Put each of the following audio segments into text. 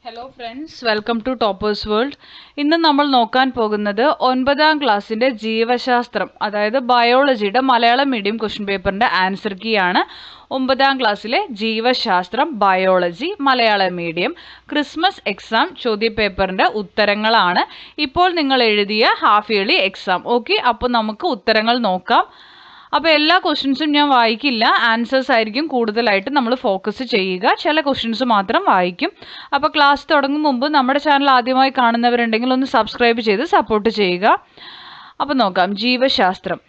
Hello friends, welcome to toppers world. ഇന്ന് നമ്മൾ നോക്കാൻ പോകുന്നത് 9ാം ക്ലാസ്സിൻ്റെ ജീവശാസ്ത്രം, അതായത് ബയോളജിയുടെ മലയാളം മീഡിയം ക്വസ്റ്റ്യൻ പേപ്പറിൻ്റെ ആൻസർ കീ ആണ്. 9ാം ക്ലാസ്സിലെ ജീവശാസ്ത്രം biology Malayalam medium Christmas exam ചോദ്യപേപ്പറിൻ്റെ ഉത്തരങ്ങളാണ് ഇപ്പോൾ നിങ്ങൾ എഴുതിയ ഹാഫ് ഇയർലി എക്സാം. ഓക്കെ, അപ്പോൾ നമുക്ക് ഉത്തരങ്ങൾ നോക്കാം. അപ്പോൾ എല്ലാ ക്വസ്റ്റ്യൻസും ഞാൻ വായിക്കില്ല, ആൻസേഴ്സ് ആയിരിക്കും കൂടുതലായിട്ട് നമ്മൾ ഫോക്കസ് ചെയ്യുക. ചില ക്വസ്റ്റ്യൻസ് മാത്രം വായിക്കും. അപ്പോൾ ക്ലാസ് തുടങ്ങും മുമ്പ് നമ്മുടെ ചാനൽ ആദ്യമായി കാണുന്നവരുണ്ടെങ്കിൽ ഒന്ന് സബ്സ്ക്രൈബ് ചെയ്ത് സപ്പോർട്ട് ചെയ്യുക. അപ്പോൾ നോക്കാം. ജീവശാസ്ത്രം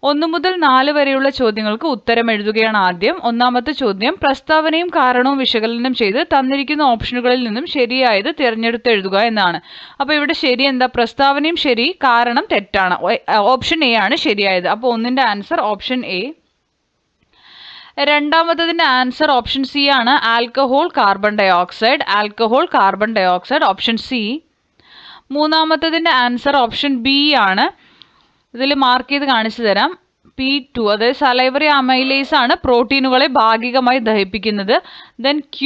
1 മുതൽ 4 വരെയുള്ള ചോദ്യങ്ങൾക്ക് ഉത്തരം എഴുതുകയാണ് ആദ്യം. ഒന്നാമത്തെ ചോദ്യം, പ്രസ്താവനയും കാരണവും വിശകലനം ചെയ്ത് തന്നിരിക്കുന്ന ഓപ്ഷനുകളിൽ നിന്നും ശരിയായത് തിരഞ്ഞെടുത്ത് എഴുതുക എന്നാണ്. അപ്പോൾ ഇവിടെ ശരി എന്താ? പ്രസ്താവനയും ശരി, കാരണം തെറ്റാണ്. ഓപ്ഷൻ എ ആണ് ശരിയായത്. അപ്പോൾ ഒന്നിൻ്റെ ആൻസർ ഓപ്ഷൻ എ. രണ്ടാമത്തതിൻ്റെ ആൻസർ ഓപ്ഷൻ സി ആണ്, alcohol carbon dioxide. Alcohol carbon dioxide option C. മൂന്നാമത്തതിൻ്റെ ആൻസർ ഓപ്ഷൻ ബി ആണ്. ഇതിൽ മാർക്ക് ചെയ്ത് കാണിച്ചു തരാം. P2, അതായത് സലൈവറി അമൈലേസ് ആണ് പ്രോട്ടീനുകളെ ഭാഗികമായി ദഹിപ്പിക്കുന്നത്. ദെൻ Q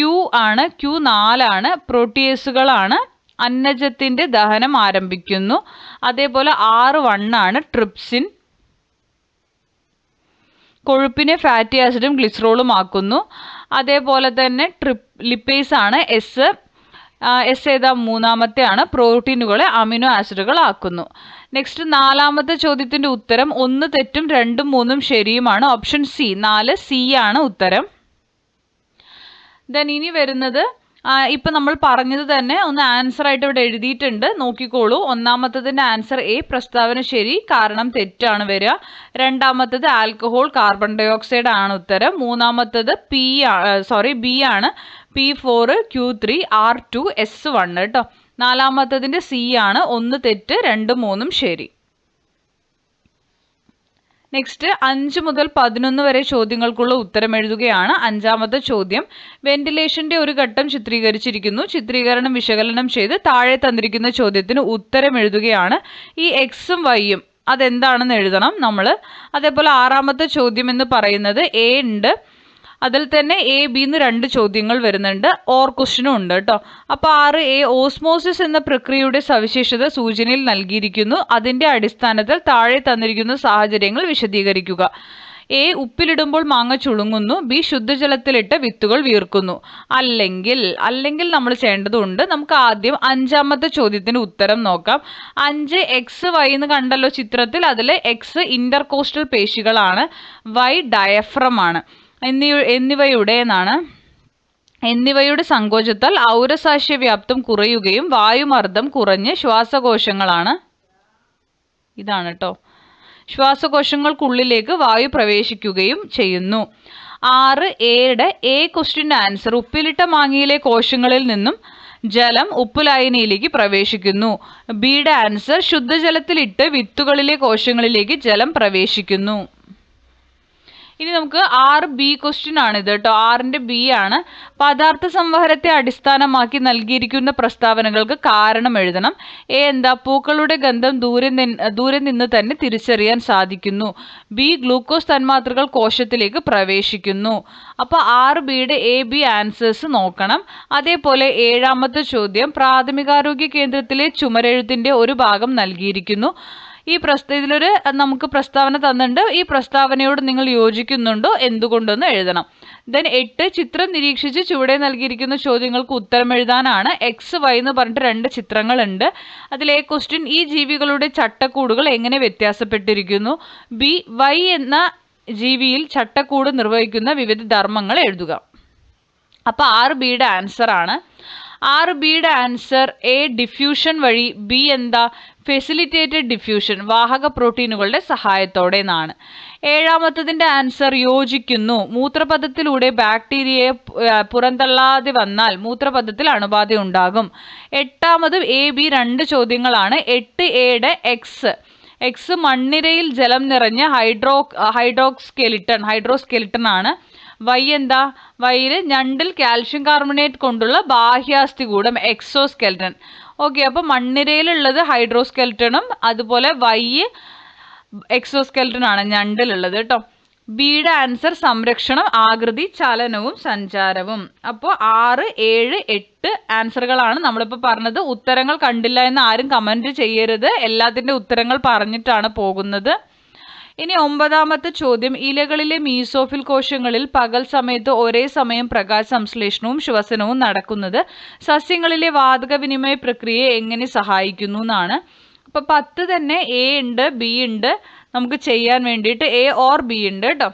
ആണ്, Q4 ആണ്, പ്രോട്ടിയേസുകളാണ് അന്നജത്തിൻ്റെ ദഹനം ആരംഭിക്കുന്നു. അതേപോലെ R1 ആണ്, ട്രിപ്സിൻ കൊഴുപ്പിനെ ഫാറ്റി ആസിഡും ഗ്ലിസറോളും ആക്കുന്നു. അതേപോലെ തന്നെ ലിപ്പേസ് ആണ്, എസ് ഏതാ? മൂന്നാമത്തെ ആണ്, പ്രോട്ടീനുകളെ അമിനോ ആസിഡുകൾ ആക്കുന്നു. നെക്സ്റ്റ് നാലാമത്തെ ചോദ്യത്തിൻ്റെ ഉത്തരം 1 തെറ്റും 2ഉം 3ഉം ശരിയുമാണ്. ഓപ്ഷൻ സി, 4 സി ആണ് ഉത്തരം. ദെൻ ഇനി വരുന്നത് ഇപ്പം നമ്മൾ പറഞ്ഞത് തന്നെ ഒന്ന് ആൻസർ ആയിട്ട് ഇവിടെ എഴുതിയിട്ടുണ്ട്, നോക്കിക്കോളൂ. ഒന്നാമത്തതിൻ്റെ ആൻസർ എ, പ്രസ്താവന ശരി, കാരണം തെറ്റാണ് വരിക. രണ്ടാമത്തത് ആൽക്കഹോൾ കാർബൺ ഡൈ ഓക്സൈഡ് ആണ് ഉത്തരം. മൂന്നാമത്തത് ബി ആണ്, P4 Q3 R2 S1 കേട്ടോ. നാലാമത്തതിൻ്റെ സി ആണ്, 1 തെറ്റ് 2ഉം 3ഉം ശരി. നെക്സ്റ്റ് 5 മുതൽ 11 വരെ ചോദ്യങ്ങൾക്കുള്ള ഉത്തരം എഴുതുകയാണ്. അഞ്ചാമത്തെ ചോദ്യം, വെന്റിലേഷന്റെ ഒരു ഘട്ടം ചിത്രീകരിച്ചിരിക്കുന്നു. ചിത്രീകരണം വിശകലനം ചെയ്ത് താഴെ തന്നിരിക്കുന്ന ചോദ്യത്തിന് ഉത്തരം എഴുതുകയാണ്. ഈ എക്സും വൈയും അതെന്താണെന്ന് എഴുതണം നമ്മൾ. അതേപോലെ ആറാമത്തെ ചോദ്യം എന്ന് പറയുന്നത് എ ഉണ്ട്, അതിൽ തന്നെ എ ബി എന്ന് 2 ചോദ്യങ്ങൾ വരുന്നുണ്ട്, ഓർ ക്വസ്റ്റ്യനും ഉണ്ട് കേട്ടോ. അപ്പോൾ 6 എ, ഓസ്മോസിസ് എന്ന പ്രക്രിയയുടെ സവിശേഷത സൂചനയിൽ നൽകിയിരിക്കുന്നു. അതിൻ്റെ അടിസ്ഥാനത്തിൽ താഴെ തന്നിരിക്കുന്ന സാഹചര്യങ്ങൾ വിശദീകരിക്കുക. എ, ഉപ്പിലിടുമ്പോൾ മാങ്ങ ചുളുങ്ങുന്നു. ബി, ശുദ്ധജലത്തിലിട്ട് വിത്തുകൾ വീർക്കുന്നു. അല്ലെങ്കിൽ നമ്മൾ ചെയ്യേണ്ടതുണ്ട്. നമുക്ക് ആദ്യം 5ാമത്തെ ചോദ്യത്തിന് ഉത്തരം നോക്കാം. 5 എക്സ് വൈ എന്ന് കണ്ടല്ലോ ചിത്രത്തിൽ, അതിൽ എക്സ് ഇന്റർകോസ്റ്റൽ പേശികളാണ്, വൈ ഡയഫ്രം ആണ്. എന്നിവയുടെ സങ്കോചത്താൽ ഔരസാശ്യ വ്യാപ്തം കുറയുകയും വായുമർദ്ദം കുറഞ്ഞ് ശ്വാസകോശങ്ങളാണ്, ഇതാണ് കേട്ടോ, ശ്വാസകോശങ്ങൾക്കുള്ളിലേക്ക് വായു പ്രവേശിക്കുകയും ചെയ്യുന്നു. 6 എയുടെ എ ക്വസ്റ്റ്യൻ ആൻസർ, ഉപ്പിലിട്ട മാങ്ങയിലെ കോശങ്ങളിൽ നിന്നും ജലം ഉപ്പുലായനിയിലേക്ക് പ്രവേശിക്കുന്നു. ബിയുടെ ആൻസർ, ശുദ്ധജലത്തിലിട്ട് വിത്തുകളിലെ കോശങ്ങളിലേക്ക് ജലം പ്രവേശിക്കുന്നു. ഇനി നമുക്ക് 6 ബി ക്വസ്റ്റ്യൻ ആണ് ഇത് കേട്ടോ. 6ന്റെ ബി ആണ്, പദാർത്ഥ സംവഹനത്തെ അടിസ്ഥാനമാക്കി നൽകിയിരിക്കുന്ന പ്രസ്താവനകൾക്ക് കാരണം എഴുതണം. എ എന്താ? പൂക്കളുടെ ഗന്ധം ദൂരെ നിന്ന് തന്നെ തിരിച്ചറിയാൻ സാധിക്കുന്നു. ബി, ഗ്ലൂക്കോസ് തന്മാത്രകൾ കോശത്തിലേക്ക് പ്രവേശിക്കുന്നു. അപ്പോൾ 6 ബിയുടെ എ ബി ആൻസേഴ്സ് നോക്കണം. അതേപോലെ 7ാമത്തെ ചോദ്യം, പ്രാഥമികാരോഗ്യ കേന്ദ്രത്തിലെ ചുമരെഴുത്തിന്റെ ഒരു ഭാഗം നൽകിയിരിക്കുന്നു. ഇതിലൊരു നമുക്ക് പ്രസ്താവന തന്നിട്ടുണ്ട്. ഈ പ്രസ്താവനയോട് നിങ്ങൾ യോജിക്കുന്നുണ്ടോ, എന്തുകൊണ്ടെന്ന് എഴുതണം. ദെൻ 8, ചിത്രം നിരീക്ഷിച്ച് ചുവടെ നൽകിയിരിക്കുന്ന ചോദ്യങ്ങൾക്ക് ഉത്തരം എഴുതാനാണ്. എക്സ് വൈ എന്ന് പറഞ്ഞിട്ട് 2 ചിത്രങ്ങളുണ്ട്. അതിലെ ക്വസ്റ്റ്യൻ, ഈ ജീവികളുടെ ചട്ടക്കൂടുകൾ എങ്ങനെ വ്യത്യാസപ്പെട്ടിരിക്കുന്നു. ബി, വൈ എന്ന ജീവിയിൽ ചട്ടക്കൂട് നിർവഹിക്കുന്ന വിവിധ ധർമ്മങ്ങൾ എഴുതുക. അപ്പോൾ 6 ബിയുടെ ആൻസർ ആണ്. 6 ബിയുടെ ആൻസർ എ, ഡിഫ്യൂഷൻ വഴി. ബി എന്താ? ഫെസിലിറ്റേറ്റഡ് ഡിഫ്യൂഷൻ, വാഹക പ്രോട്ടീനുകളുടെ സഹായത്തോടെ എന്നാണ്. 7ാമത്തതിൻ്റെ ആൻസർ യോജിക്കുന്നു. മൂത്രപഥത്തിലൂടെ ബാക്ടീരിയയെ പുറന്തള്ളാതെ വന്നാൽ മൂത്രപഥത്തിൽ അണുബാധ ഉണ്ടാകും. 8ാമത് എ ബി 2 ചോദ്യങ്ങളാണ്. 8 എയുടെ എക്സ് മണ്ണിരയിൽ ജലം നിറഞ്ഞ ഹൈഡ്രോസ്കെലിട്ടൺ ആണ്. വൈ എന്താ? വൈയിൽ ഞണ്ടിൽ കാൽഷ്യം കാർബണേറ്റ് കൊണ്ടുള്ള ബാഹ്യാസ്ഥികൂടം, എക്സോസ്കെൽറ്റൻ. ഓക്കെ, അപ്പോൾ മണ്ണിരയിലുള്ളത് ഹൈഡ്രോസ്കെൽറ്റണും അതുപോലെ വൈ എക്സോസ്കെൽറ്റൻ ആണ് ഞണ്ടിലുള്ളത് കേട്ടോ. ബിയുടെ ആൻസർ സംരക്ഷണം, ആകൃതി, ചലനവും സഞ്ചാരവും. അപ്പോൾ 6, 7, 8 ആൻസറുകളാണ് നമ്മളിപ്പോൾ പറഞ്ഞത്. ഉത്തരങ്ങൾ കണ്ടില്ല എന്ന് ആരും കമൻറ്റ് ചെയ്യരുത്. എല്ലാത്തിൻ്റെ ഉത്തരങ്ങൾ പറഞ്ഞിട്ടാണ് പോകുന്നത്. ഇനി 9ാമത്തെ ചോദ്യം, ഇലകളിലെ മീസോഫിൽ കോശങ്ങളിൽ പകൽ സമയത്ത് ഒരേ സമയം പ്രകാശ സംശ്ലേഷണവും ശ്വസനവും നടക്കുന്നത് സസ്യങ്ങളിലെ വാതക വിനിമയ പ്രക്രിയയെ എങ്ങനെ സഹായിക്കുന്നു എന്നാണ്. അപ്പോൾ 10 തന്നെ എ ഉണ്ട്, ബി ഉണ്ട് നമുക്ക് ചെയ്യാൻ വേണ്ടിയിട്ട്. എ ഓർ ബി ഉണ്ട് കേട്ടോ.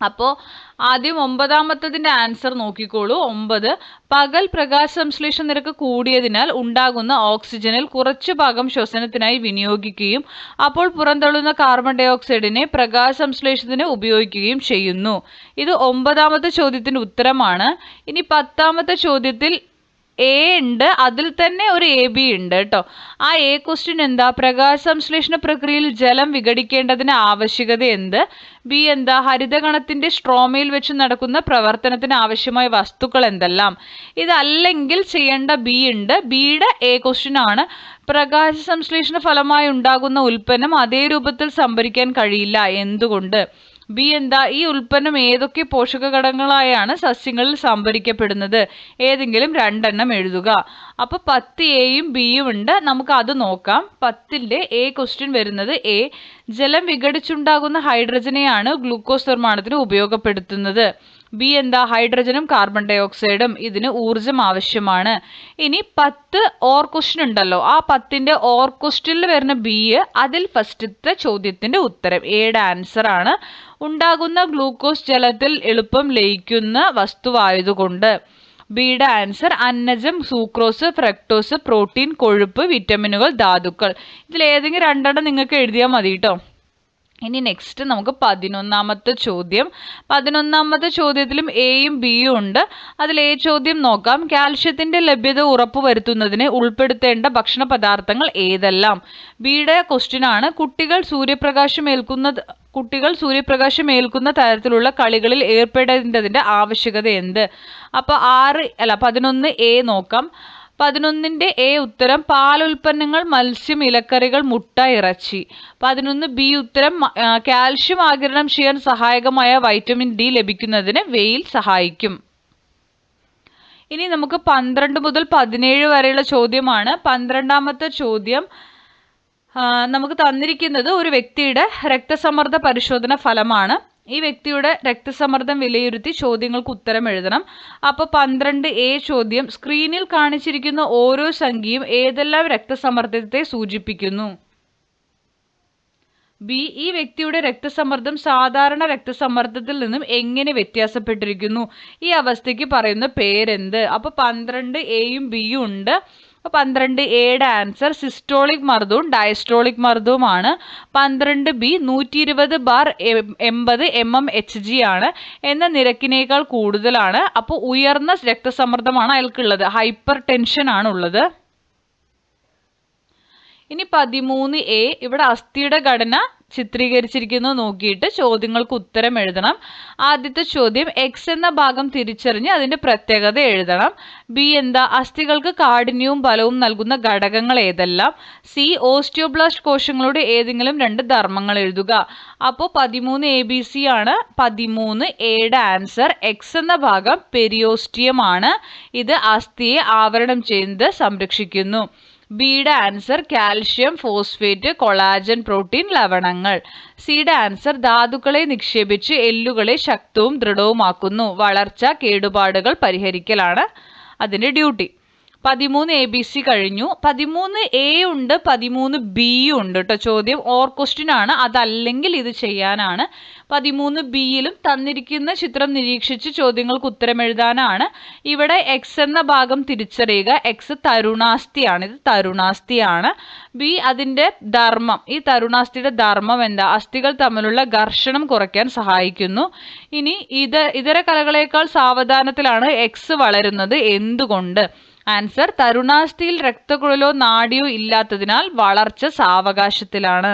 അപ്പോൾ ആദ്യം 9ാമത്തതിൻ്റെ ആൻസർ നോക്കിക്കോളൂ. 9, പകൽ പ്രകാശ സംശ്ലേഷണ നിരക്ക് കൂടിയതിനാൽ ഉണ്ടാകുന്ന ഓക്സിജനിൽ കുറച്ചു ഭാഗം ശ്വസനത്തിനായി വിനിയോഗിക്കുകയും അപ്പോൾ പുറന്തള്ളുന്ന കാർബൺ ഡൈ ഓക്സൈഡിനെ പ്രകാശ സംശ്ലേഷണത്തിന് ഉപയോഗിക്കുകയും ചെയ്യുന്നു. ഇത് 9ാമത്തെ ചോദ്യത്തിൻ്റെ ഉത്തരമാണ്. ഇനി 10ാമത്തെ ചോദ്യത്തിൽ എ ഉണ്ട്, അതിൽ തന്നെ ഒരു എ ബി ഉണ്ട് കേട്ടോ. ആ എ ക്വസ്റ്റ്യൻ എന്താ, പ്രകാശ സംശ്ലേഷണ പ്രക്രിയയിൽ ജലം വിഘടിക്കേണ്ടതിന് ആവശ്യകത എന്ത്. ബി എന്താ, ഹരിതകണത്തിന്റെ സ്ട്രോമയിൽ വെച്ച് നടക്കുന്ന പ്രവർത്തനത്തിന് ആവശ്യമായ വസ്തുക്കൾ എന്തെല്ലാം. ഇതല്ലെങ്കിൽ ചെയ്യേണ്ട ബി ഉണ്ട്. ബിയുടെ എ ക്വസ്റ്റ്യൻ ആണ്, പ്രകാശ സംശ്ലേഷണ ഫലമായി ഉണ്ടാകുന്ന ഉൽപ്പന്നം അതേ രൂപത്തിൽ സംഭരിക്കാൻ കഴിയില്ല, എന്തുകൊണ്ട്. ബി എന്താ, ഈ ഉൽപ്പന്നം ഏതൊക്കെ പോഷക ഘടകങ്ങളായാണ് സസ്യങ്ങളിൽ സംഭരിക്കപ്പെടുന്നത്. ഏതെങ്കിലും 2 എണ്ണം എഴുതുക. അപ്പോൾ 10 എയും ബിയും ഉണ്ട്, നമുക്ക് അത് നോക്കാം. 10ന്റെ എ ക്വസ്റ്റ്യൻ വരുന്നത് എ, ജലം വിഘടിച്ചുണ്ടാകുന്ന ഹൈഡ്രജനെയാണ് ഗ്ലൂക്കോസ് നിർമ്മാണത്തിന് ഉപയോഗപ്പെടുത്തുന്നത്. ബി എന്താ, ഹൈഡ്രജനും കാർബൺ ഡൈ ഓക്സൈഡും, ഇതിന് ഊർജം ആവശ്യമാണ്. ഇനി 10 ഓർ ക്വസ്റ്റ്യൻ ഉണ്ടല്ലോ, ആ 10ന്റെ ഓർ ക്വസ്റ്റ്യനിൽ വരുന്ന ബി, അതിൽ ഫസ്റ്റത്തെ ചോദ്യത്തിന്റെ ഉത്തരം എയുടെ ആൻസർ ആണ്. ഉണ്ടാകുന്ന ഗ്ലൂക്കോസ് ജലത്തിൽ എളുപ്പം ലയിക്കുന്ന വസ്തുവായതുകൊണ്ട്. ബിയുടെ ആൻസർ അന്നജം, സൂക്രോസ്, ഫ്രക്ടോസ്, പ്രോട്ടീൻ, കൊഴുപ്പ്, വിറ്റമിനുകൾ, ധാതുക്കൾ. ഇതിൽ ഏതെങ്കിലും 2 എണ്ണം നിങ്ങൾക്ക് എഴുതിയാൽ മതി കേട്ടോ. ഇനി നെക്സ്റ്റ് നമുക്ക് 11ാമത്തെ ചോദ്യം. 11ാമത്തെ ചോദ്യത്തിലും എയും ബിയും ഉണ്ട്. അതിൽ എ ചോദ്യം നോക്കാം. കാൽഷ്യത്തിന്റെ ലഭ്യത ഉറപ്പുവരുത്തുന്നതിന് ഉൾപ്പെടുത്തേണ്ട ഭക്ഷണ പദാർത്ഥങ്ങൾ ഏതെല്ലാം. ബിയുടെ ക്വസ്റ്റ്യൻ ആണ്, കുട്ടികൾ സൂര്യപ്രകാശം ഏൽക്കുന്ന തരത്തിലുള്ള കളികളിൽ ഏർപ്പെടേണ്ടതിന്റെ ആവശ്യകത എന്ത്. അപ്പോൾ 11 എ നോക്കാം. 11ന്റെ എ ഉത്തരം പാലുൽപ്പന്നങ്ങൾ, മത്സ്യം, ഇലക്കറികൾ, മുട്ട, ഇറച്ചി. 11 ബി ഉത്തരം കാൽഷ്യം ആഗിരണം ചെയ്യാൻ സഹായകമായ വൈറ്റമിൻ ഡി ലഭിക്കുന്നതിന് വെയിൽ സഹായിക്കും. ഇനി നമുക്ക് 12 മുതൽ 17 വരെയുള്ള ചോദ്യമാണ്. 12ാമത്തെ ചോദ്യം നമുക്ക് തന്നിരിക്കുന്നത് ഒരു വ്യക്തിയുടെ രക്തസമ്മർദ്ദ പരിശോധന ഫലമാണ്. ഈ വ്യക്തിയുടെ രക്തസമ്മർദ്ദം വിലയിരുത്തി ചോദ്യങ്ങൾക്ക് ഉത്തരം എഴുതണം. അപ്പോൾ 12 എ ചോദ്യം, സ്ക്രീനിൽ കാണിച്ചിരിക്കുന്ന ഓരോ സംഖ്യയും ഏതെല്ലാം രക്തസമ്മർദ്ദത്തെ സൂചിപ്പിക്കുന്നു. ബി, ഈ വ്യക്തിയുടെ രക്തസമ്മർദ്ദം സാധാരണ രക്തസമ്മർദ്ദത്തിൽ നിന്നും എങ്ങനെ വ്യത്യാസപ്പെട്ടിരിക്കുന്നു. ഈ അവസ്ഥയ്ക്ക് പറയുന്ന പേരെന്ത്. അപ്പോൾ 12 എയും ബിയും ഉണ്ട്. 12 എയുടെ ആൻസർ സിസ്റ്റോളിക് മർദ്ദവും ഡയസ്റ്റോളിക് മർദ്ദവുമാണ്. 12 ബി 120/80 mmHg ആണ് എന്ന നിരക്കിനേക്കാൾ കൂടുതലാണ്. അപ്പോൾ ഉയർന്ന രക്തസമ്മർദ്ദമാണ് അയാൾക്കുള്ളത്, ഹൈപ്പർ ടെൻഷൻ ആണുള്ളത്. ഇനി 13 എ, ഇവിടെ അസ്ഥിയുടെ ഘടന ചിത്രീകരിച്ചിരിക്കുന്നത് നോക്കിയിട്ട് ചോദ്യങ്ങൾക്ക് ഉത്തരം എഴുതണം. ആദ്യത്തെ ചോദ്യം, എക്സ് എന്ന ഭാഗം തിരിച്ചറിഞ്ഞ് അതിന്റെ പ്രത്യേകത എഴുതണം. ബി എന്താ, അസ്ഥികൾക്ക് കാഠിന്യവും ബലവും നൽകുന്ന ഘടകങ്ങൾ ഏതെല്ലാം. സി, ഓസ്റ്റിയോബ്ലാസ്റ്റ് കോശങ്ങളുടെ ഏതെങ്കിലും 2 ധർമ്മങ്ങൾ എഴുതുക. അപ്പോൾ 13 ABC ആണ്. 13 എയുടെ ആൻസർ എക്സ് എന്ന ഭാഗം പെരിയോസ്റ്റിയം ആണ്. ഇത് അസ്ഥിയെ ആവരണം ചെയ്ത് സംരക്ഷിക്കുന്നു. ബിയുടെ answer calcium, phosphate, collagen, protein, ലവണങ്ങൾ. സിയുടെ ആൻസർ ധാതുക്കളെ നിക്ഷേപിച്ച് എല്ലുകളെ ശക്തവും ദൃഢവുമാക്കുന്നു. വളർച്ച, കേടുപാടുകൾ പരിഹരിക്കലാണ് അതിൻ്റെ ഡ്യൂട്ടി. 13 ABC കഴിഞ്ഞു. 13 എ ഉണ്ട്, 13 ബി ഉണ്ട് കേട്ടോ. ചോദ്യം ഓർ ക്വസ്റ്റ്യൻ ആണ്, അതല്ലെങ്കിൽ ഇത് ചെയ്യാനാണ്. 13 ബിയിലും തന്നിരിക്കുന്ന ചിത്രം നിരീക്ഷിച്ച് ചോദ്യങ്ങൾക്ക് ഉത്തരം എഴുതാനാണ്. ഇവിടെ എക്സ് എന്ന ഭാഗം തിരിച്ചറിയുക. എക്സ് തരുണാസ്ഥിയാണ്, ഇത് തരുണാസ്ഥിയാണ്. ബി അതിൻ്റെ ധർമ്മം, ഈ തരുണാസ്ഥിയുടെ ധർമ്മം എന്താ, അസ്ഥികൾ തമ്മിലുള്ള ഘർഷണം കുറയ്ക്കാൻ സഹായിക്കുന്നു. ഇനി ഇതര കലകളേക്കാൾ സാവധാനത്തിലാണ് എക്സ് വളരുന്നത്, എന്തുകൊണ്ട്. ആൻസർ തരുണാസ്ഥിയിൽ രക്തക്കുഴലോ നാഡിയോ ഇല്ലാത്തതിനാൽ വളർച്ച സാവകാശത്തിലാണ്.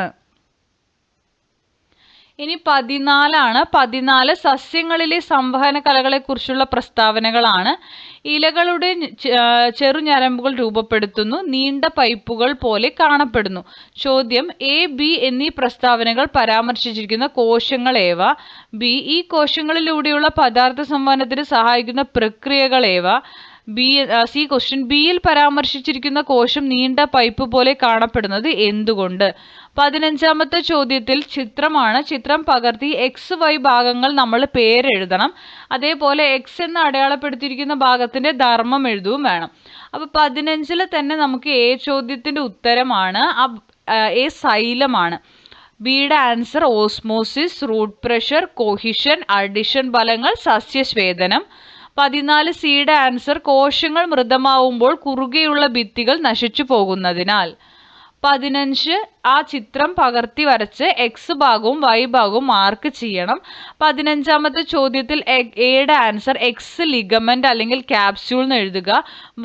ഇനി 14 14 സസ്യങ്ങളിലെ സംവഹന കലകളെക്കുറിച്ചുള്ള പ്രസ്താവനകളാണ്. ഇലകളുടെ ചെറുഞരമ്പുകൾ രൂപപ്പെടുത്തുന്നു, നീണ്ട പൈപ്പുകൾ പോലെ കാണപ്പെടുന്നു. ചോദ്യം: എ, ബി എന്നീ പ്രസ്താവനകൾ പരാമർശിച്ചിരിക്കുന്ന കോശങ്ങൾ ഏവ? ബി, ഈ കോശങ്ങളിലൂടെയുള്ള പദാർത്ഥ സംവഹനത്തിന് സഹായിക്കുന്ന പ്രക്രിയകൾ ഏവ? സി ക്വസ്റ്റ്യൻ: ബിയിൽ പരാമർശിച്ചിരിക്കുന്ന കോശം നീണ്ട പൈപ്പ് പോലെ കാണപ്പെടുന്നത് എന്തുകൊണ്ട്? 15ാമത്തെ ചോദ്യത്തിൽ ചിത്രമാണ്. ചിത്രം പകർത്തി എക്സ് വൈ ഭാഗങ്ങൾ നമ്മൾ പേരെഴുതണം. അതേപോലെ എക്സ് എന്ന് അടയാളപ്പെടുത്തിയിരിക്കുന്ന ഭാഗത്തിന്റെ ധർമ്മം എഴുതുകയും വേണം. അപ്പൊ 15 തന്നെ നമുക്ക് എ ചോദ്യത്തിന്റെ ഉത്തരമാണ് എ സൈലമാണ്. ബിയുടെ answer osmosis, root pressure, cohesion, adhesion ഫലങ്ങൾ, സസ്യസ്വേദനം. 14 സിയുടെ ആൻസർ കോശങ്ങൾ മൃതമാവുമ്പോൾ കുറുകെയുള്ള ഭിത്തികൾ നശിച്ചു പോകുന്നതിനാൽ. 15 ആ ചിത്രം പകർത്തി വരച്ച് എക്സ് ഭാഗവും വൈ ഭാഗവും മാർക്ക് ചെയ്യണം. 15ാമത്തെ ചോദ്യത്തിൽ എയുടെ ആൻസർ എക്സ് ലിഗമെന്റ് അല്ലെങ്കിൽ ക്യാപ്സ്യൂൾ എന്ന് എഴുതുക.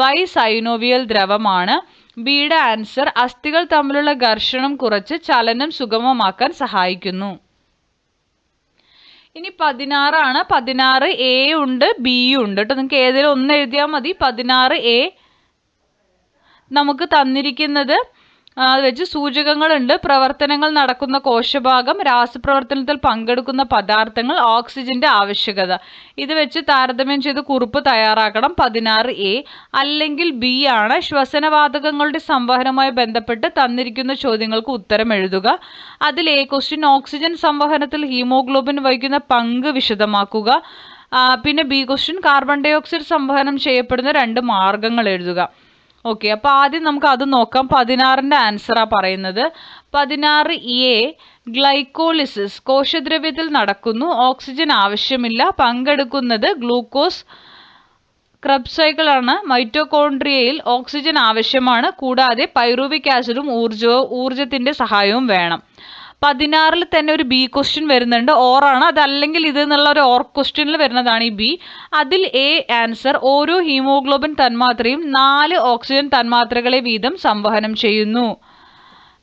വൈ സൈനോവിയൽ ദ്രവമാണ്. ബിയുടെ ആൻസർ അസ്ഥികൾ തമ്മിലുള്ള ഘർഷണം കുറച്ച് ചലനം സുഗമമാക്കാൻ സഹായിക്കുന്നു. ഇനി 16 ആണ്. 16 എ ഉണ്ട്, ബി ഉണ്ട് കേട്ടോ. നിങ്ങൾക്ക് ഏതെങ്കിലും ഒന്ന് എഴുതിയാൽ മതി. 16 എ നമുക്ക് തന്നിരിക്കുന്നത് വെച്ച് സൂചകങ്ങളുണ്ട്. പ്രവർത്തനങ്ങൾ നടക്കുന്ന കോശഭാഗം, രാസപ്രവർത്തനത്തിൽ പങ്കെടുക്കുന്ന പദാർത്ഥങ്ങൾ, ഓക്സിജന്റെ ആവശ്യകത. ഇത് വെച്ച് താരതമ്യം ചെയ്ത് കുറിപ്പ് തയ്യാറാക്കണം. 16 എ അല്ലെങ്കിൽ ബി ആണ്. ശ്വസനവാതകങ്ങളുടെ സംവഹനവുമായി ബന്ധപ്പെട്ട് തന്നിരിക്കുന്ന ചോദ്യങ്ങൾക്ക് ഉത്തരം എഴുതുക. അതിൽ എ ക്വസ്റ്റ്യൻ: ഓക്സിജൻ സംവഹനത്തിൽ ഹീമോഗ്ലോബിൻ വഹിക്കുന്ന പങ്ക് വിശദമാക്കുക. പിന്നെ B question: carbon dioxide സംവഹനം ചെയ്യപ്പെടുന്ന 2 മാർഗങ്ങൾ എഴുതുക. ഓക്കെ, അപ്പൊ ആദ്യം നമുക്ക് അത് നോക്കാം. 16ന്റെ ആൻസറാ പറയുന്നത്. 16 എ ഗ്ലൈക്കോളിസിസ് കോശദ്രവ്യത്തിൽ നടക്കുന്നു. ഓക്സിജൻ ആവശ്യമില്ല. പങ്കെടുക്കുന്നത് ഗ്ലൂക്കോസ്. ക്രബ്സ് സൈക്കിൾ ആണ്. മൈറ്റോകോൺട്രിയയിൽ ഓക്സിജൻ ആവശ്യമാണ്. കൂടാതെ പൈറുവിക് ആസിഡും ഊർജത്തിന്റെ സഹായവും വേണം. 16 തന്നെ ഒരു ബി ക്വസ്റ്റ്യൻ വരുന്നുണ്ട്. ഓറാണ്, അതല്ലെങ്കിൽ ഇത് എന്നുള്ള ഒരു ഓർ ക്വസ്റ്റ്യനിൽ വരുന്നതാണ് ഈ ബി. അതിൽ എ ആൻസർ ഓരോ ഹീമോഗ്ലോബിൻ തന്മാത്രയും 4 ഓക്സിജൻ തന്മാത്രകളെ വീതം സംവഹനം ചെയ്യുന്നു.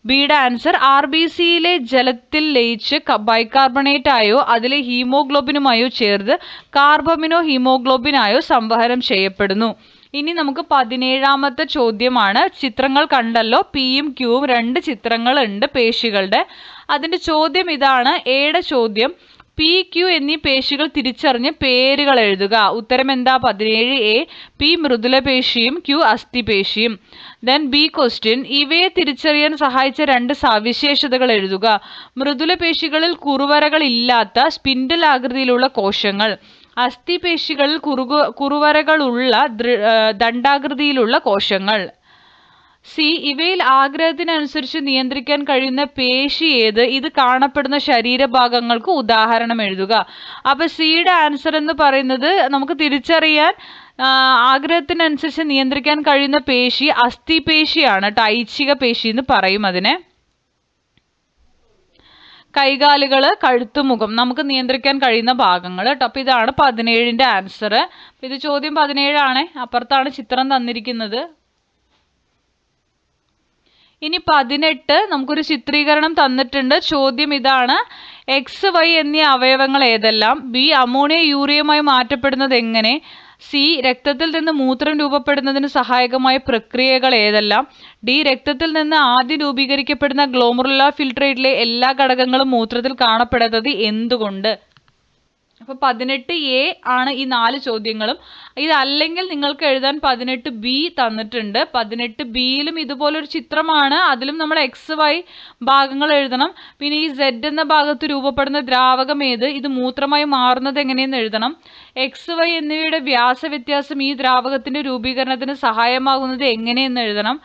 ബിയുടെ ആൻസർ ആർ ബി സിയിലെ ജലത്തിൽ ലയിച്ച് ബൈകാർബണേറ്റ് ആയോ അതിലെ ഹീമോഗ്ലോബിനുമായോ ചേർന്ന് കാർബമിനോ ഹീമോഗ്ലോബിനായോ സംവഹനം ചെയ്യപ്പെടുന്നു. ഇനി നമുക്ക് 17ാമത്തെ ചോദ്യമാണ്. ചിത്രങ്ങൾ കണ്ടല്ലോ. പിയും ക്യൂവും 2 ചിത്രങ്ങൾ ഉണ്ട് പേശികളുടെ. അതിന്റെ ചോദ്യം ഇതാണ്. എയുടെ ചോദ്യം: പി, ക്യു എന്നീ പേശികൾ തിരിച്ചറിഞ്ഞ് പേരുകൾ എഴുതുക. ഉത്തരം എന്താ? 17 എ പി മൃദുലപേശിയും ക്യു അസ്ഥിപേശിയും. ദെൻ ബി ക്വസ്റ്റ്യൻ: ഇവയെ തിരിച്ചറിയാൻ സഹായിച്ച 2 സവിശേഷതകൾ എഴുതുക. മൃദുലപേശികളിൽ കുറുവരകൾ ഇല്ലാത്ത സ്പിൻഡൽ ആകൃതിയിലുള്ള കോശങ്ങൾ, അസ്ഥിപേശികളിൽ കുറുവരകളുള്ള ദണ്ഡാകൃതിയിലുള്ള കോശങ്ങൾ. സി ഇവയിൽ ആഗ്രഹത്തിനനുസരിച്ച് നിയന്ത്രിക്കാൻ കഴിയുന്ന പേശി ഏത്? ഇത് കാണപ്പെടുന്ന ശരീരഭാഗങ്ങൾക്ക് ഉദാഹരണം എഴുതുക. അപ്പൊ സിയുടെ ആൻസർ എന്ന് പറയുന്നത് നമുക്ക് തിരിച്ചറിയാൻ ആഗ്രഹത്തിനനുസരിച്ച് നിയന്ത്രിക്കാൻ കഴിയുന്ന പേശി അസ്ഥിപേശിയാണ് കേട്ടോ. ഐച്ഛിക പേശി എന്ന് പറയും അതിനെ. കൈകാലുകള്, കഴുത്തുമുഖം നമുക്ക് നിയന്ത്രിക്കാൻ കഴിയുന്ന ഭാഗങ്ങൾ കേട്ടോ. അപ്പൊ ഇതാണ് 17ന്റെ ആൻസർ. ഇത് ചോദ്യം 17 ആണ്. അപ്പുറത്താണ് ചിത്രം തന്നിരിക്കുന്നത്. ഇനി 18 നമുക്കൊരു ചിത്രീകരണം തന്നിട്ടുണ്ട്. ചോദ്യം ഇതാണ്. എക്സ് വൈ എന്നീ അവയവങ്ങൾ ഏതെല്ലാം? ബി അമോണിയ യൂറിയയുമായി മാറ്റപ്പെടുന്നത് എങ്ങനെ? സി രക്തത്തിൽ നിന്ന് മൂത്രം രൂപപ്പെടുന്നതിന് സഹായകമായ പ്രക്രിയകൾ ഏതെല്ലാം? ഡി രക്തത്തിൽ നിന്ന് ആദ്യം രൂപീകരിക്കപ്പെടുന്ന ഗ്ലോമറുലാ ഫിൽട്രേറ്റിലെ എല്ലാ ഘടകങ്ങളും മൂത്രത്തിൽ കാണപ്പെടുന്നത് എന്തുകൊണ്ട്? അപ്പൊ 18 എ ആണ് ഈ 4 ചോദ്യങ്ങളും. ഇതല്ലെങ്കിൽ നിങ്ങൾക്ക് എഴുതാൻ 18 ബി തന്നിട്ടുണ്ട്. 18 ബിയിലും ഇതുപോലൊരു ചിത്രമാണ്. അതിലും നമ്മൾ എക്സ് വൈ ഭാഗങ്ങൾ എഴുതണം. പിന്നെ ഈ സെഡ് എന്ന ഭാഗത്ത് രൂപപ്പെടുന്ന ദ്രാവകം ഏത്? ഇത് മൂത്രമായി മാറുന്നത് എങ്ങനെയെന്ന് എഴുതണം. എക്സ് വൈ എന്നിവയുടെ വ്യാസ വ്യത്യാസം ഈ ദ്രാവകത്തിന്റെ രൂപീകരണത്തിന് സഹായമാകുന്നത് എങ്ങനെയെന്ന് എഴുതണം.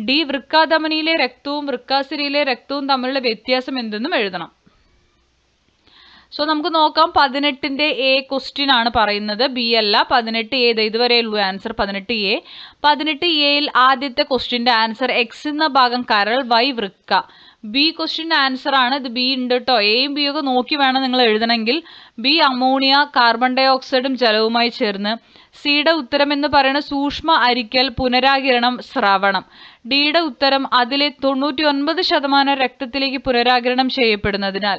ഡി വൃക്കാധമനിയിലെ രക്തവും വൃക്കാസിരയിലെ രക്തവും തമ്മിലുള്ള വ്യത്യാസം എന്തെന്നും എഴുതണം. സോ നമുക്ക് നോക്കാം. 18ന്റെ എ ക്വസ്റ്റ്യൻ ആണ് പറയുന്നത്. ബി അല്ല. 18 എ ഇതുവരെയുള്ളൂ ആൻസർ. 18 എ. 18 എയിൽ ആദ്യത്തെ ക്വസ്റ്റ്യന്റെ ആൻസർ എക്സ് എന്ന ഭാഗം കരൾ, വൈ വൃക്ക. ബി ക്വസ്റ്റ്യന്റെ ആൻസർ ആണ്. ഇത് ബി ഉണ്ട് കേട്ടോ. എയും ബി ഒക്കെ നോക്കി വേണം നിങ്ങൾ എഴുതണമെങ്കിൽ. ബി അമോണിയ, കാർബൺ ഡൈ ഓക്സൈഡും ജലവുമായി ചേർന്ന്. സിയുടെ ഉത്തരം എന്ന് പറയുന്നത് സൂക്ഷ്മ അരിക്കൽ, പുനരാകിരണം, സ്രവണം. ഡിയുടെ ഉത്തരം അതിലെ 99% രക്തത്തിലേക്ക് പുനരാകിരണം ചെയ്യപ്പെടുന്നതിനാൽ.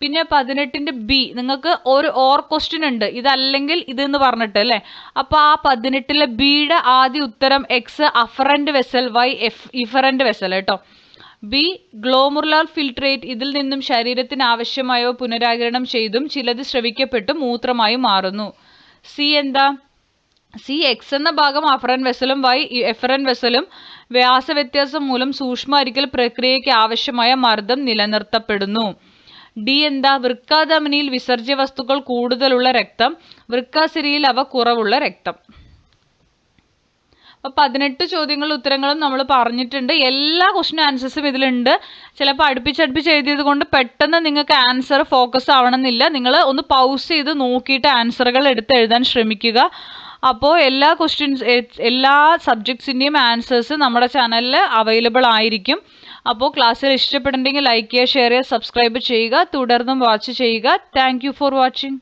പിന്നെ 18ന്റെ ബി നിങ്ങൾക്ക് ഒരു ഓർ ക്വസ്റ്റ്യൻ ഉണ്ട്, ഇതല്ലെങ്കിൽ ഇതെന്ന് പറഞ്ഞിട്ട് അല്ലേ. അപ്പോൾ ആ 18ലെ ബിയുടെ ആദ്യ ഉത്തരം X afferent vessel, Y efferent vessel കേട്ടോ. ബി ഗ്ലോമുറുലാർ ഫിൽട്രേറ്റ്, ഇതിൽ നിന്നും ശരീരത്തിന് ആവശ്യമായവ പുനരാഗിരണം ചെയ്തും ചിലത് സ്രവിക്കപ്പെട്ടും മൂത്രമായും മാറുന്നു. സി എന്താ? സി എക്സ് എന്ന ഭാഗം അഫറൻ വെസലും വൈ എഫറൻ വെസലും വ്യാസവ്യത്യാസം മൂലം സൂക്ഷ്മ അരിക്കൽ പ്രക്രിയയ്ക്ക് ആവശ്യമായ മർദ്ദം നിലനിർത്തപ്പെടുന്നു. ഡി എന്താ? വൃക്കാധമനിയിൽ വിസർജ്യ വസ്തുക്കൾ കൂടുതലുള്ള രക്തം, വൃക്കാസിരിയിൽ അവ കുറവുള്ള രക്തം. അപ്പോൾ 18 ചോദ്യങ്ങളുടെ ഉത്തരങ്ങളും നമ്മൾ പറഞ്ഞിട്ടുണ്ട്. എല്ലാ ക്വസ്റ്റ്യൻ ആൻസേഴ്സും ഇതിലുണ്ട്. ചിലപ്പോൾ അടുപ്പിച്ചടുപ്പിച്ച് എഴുതിയത് കൊണ്ട് പെട്ടെന്ന് നിങ്ങൾക്ക് ആൻസർ ഫോക്കസ് ആവണമെന്നില്ല. നിങ്ങൾ ഒന്ന് പൗസ് ചെയ്ത് നോക്കിയിട്ട് ആൻസറുകൾ എടുത്ത് എഴുതാൻ ശ്രമിക്കുക. അപ്പോൾ എല്ലാ സബ്ജക്ട്സിൻ്റെയും ആൻസേഴ്സ് നമ്മുടെ ചാനലിൽ അവൈലബിൾ ആയിരിക്കും. അപ്പോൾ ക്ലാസ്സിൽ ഇഷ്ടപ്പെടുന്നുണ്ടെങ്കിൽ ലൈക്ക് ചെയ്യുക, ഷെയർ ചെയ്യുക, സബ്സ്ക്രൈബ് ചെയ്യുക, തുടർന്നും വാച്ച് ചെയ്യുക. Thank you for watching.